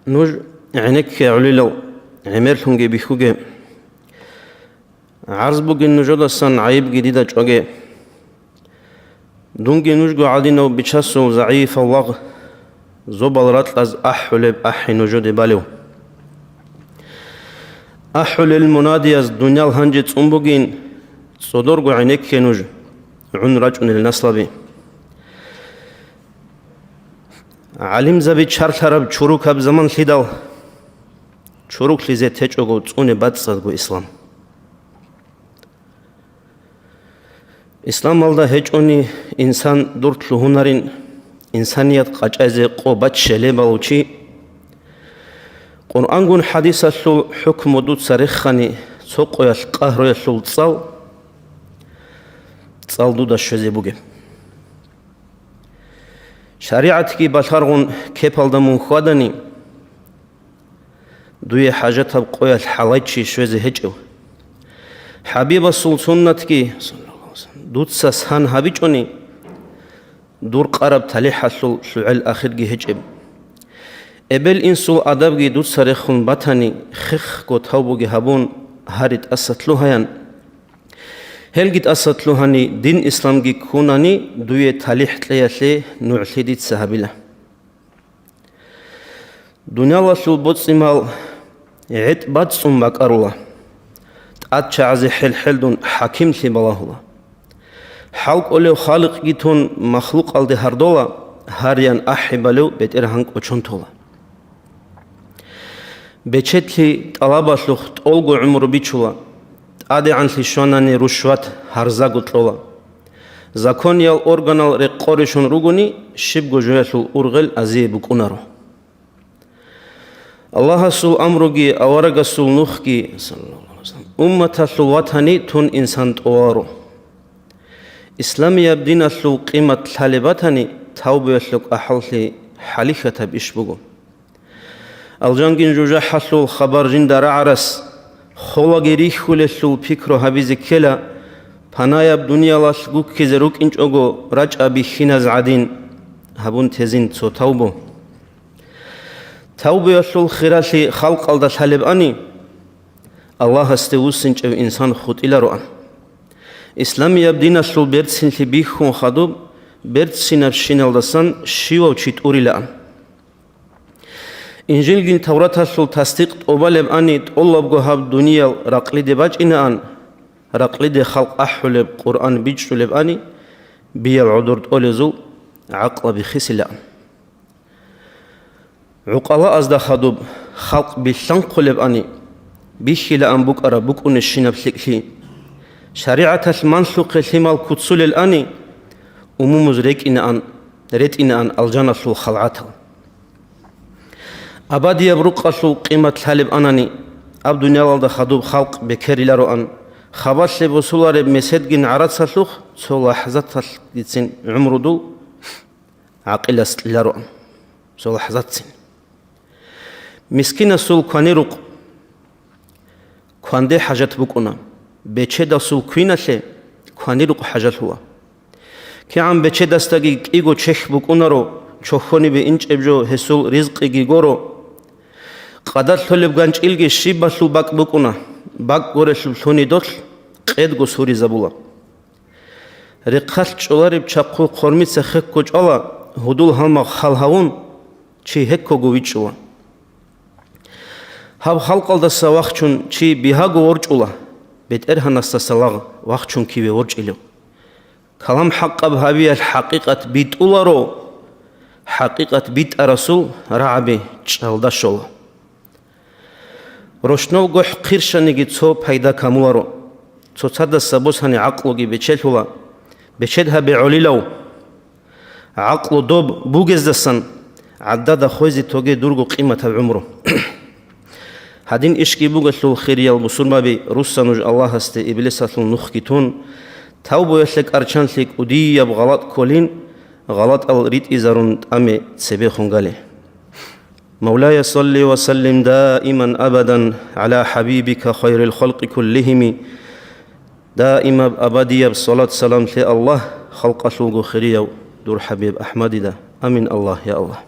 نوج عينك عليلو عمر لونجي بيخوجي عرض بوجي نوجودا سان عيب جديدة جوجي دونجي نوجو عادينو بيشاسو ضعيف الله زوبال راتلاز أحولب أحي نوجودي باليو أحول المنادي از دنيا الهنجت أمبوجين صدورجو عينك كنوج عن رجل النصلبي علم زبي شرط هرب شروك هب زمان خدال شروك لزي تجوجو توني باد صدقو إسلام إسلام مالدا هجوني إنسان دورت لهنرين إنسانيات قاجازي قوبات شليبالوچي قرآن قون حديثة لو حكم ودود سريخاني سوقو يالقهر يالو تصال دودا شوزي بوغي شريعتكي باشارغون كيبالدا منخواداني دوية حاجات بقوية الحلايتشي شوزي هجو حبيب السلطنتكي دود ساسهان هابيجوني دور قرب تليحة لعل آخرجي هجب ابل انسو ادبگی دو سرخون باتانی خخ کو توبوگی هبون هارید اسطلوهایان هلگیت اسطلوهانی دین اسلامگی کونانی دوی تالیح تلیالی نوعلیدید صحابیلا دنیا لسول بودسیمال عد بادسون باقارولا تقاد چعزی حل دون حاکم لی بالاهولا حلق اولیو خالق گیتون مخلوق الده هردولا هاریان احبالو بیت ارهانگ اوچون تولا بچتلی طلبه لخت اولگو عمر بیچولا آده عنلی شونانی رشوت هرزاگو تلولا زکونیال ارگانال رقورشون روگونی شب گوجویتل ارغل ازی بکنارو الله سول امروگی آوارگ سول نخگی امت الوطنی تون انسان توارو اسلامی ابدین الو قیمت طالباتانی توبیتلوک احالی حلیخت بیش بگو الجانگين جوجا حصل خبر جندر عرس خلا جريح خلصو فكره هبيز كلا پنايا بدنيا لاش گوك كزروك إنج أجو رجع بخينز عدين هبون تزين سو توبو توبو يسول خيراشي خلق على حلب أني الله استوسنج أو إنسان خود إلى رؤى إسلام يبدين سول بيرتسين لبيخون خدوب بيرتسين أبشين الدسان شيوا وشيت أوري لأن إنجيل جن توراة سول تصديق أوبالب أني الله بجهاب دنيا رقلي باج إن أن رقلي خلق أحول القرآن بيجرلب أني بيا عذر أولزو عقل بخسل أن عقلاء أزدا خدوب خلق بشنقلب أني بيشيل أن بوك أربوك ونشينا بسكلي شريعة المنسوق الثمال كتسول الأني أمومز ريك إن أن ريت إن أن الجنة سول خلعتها أبادي يبرق أصل قيمة الحلب أناني أب دنيا والد خدوب خلق بكري لارو أن خباش لبسولار بمسيدجين عرض سلوخ سو لحظات سلسين عمرو دو عقل لارو أن سو لحظات سين مسكين سول كوانيروق كواندي حاجات بكونا بيتشد سول كوينة لي كوانيروق حاجات هو كي عم بيتشد استاقي إيغو تشيخ بكونا رو چوخوني بإنج إبجو هسول رزق إيغورو قدر ثلب گانج إلگي شيبا سول باك بكونا باك غوري سول ثوني دوتل قيد غو سوري زبولا رقال چولاري بچاقو قرمي سخك كوچ ألا هدول هالما خالهاون چي هكو غو ويچولا هاب خلق الدسا وقتشون چي بيهاغو ورچولا بيت إرهان استسلاغ وقتشون كيوي ورچ إلو كلام حق بهابي الحقيقة بيت أولارو حقيقة بيت الرسول رعبي چالدا شولا روشنو گوح قيرشانيگي تو پيدا كامولارو تو صد سبوساني عقلوگي بچلولا بچدها بعليلو عقلو دوب بوگزدسن عدد خوزي توگي دورگو قيمة العمرو هادين اشكي بوگسلو خيريال مسلما بي روسانوج الله است إبليساتلو نخكتون توبو يسلك أرچانسلك ودي يب غلط كولين غلط الريت إزارون أمي تسبي خنغالي مولاي صلي وسلم دائما أبدا على حبيبك خير الخلق كلهم دائما أبدي بالصلاة والسلام الله خلق سوق خيريو دور حبيب أحمد دا أمين الله يا الله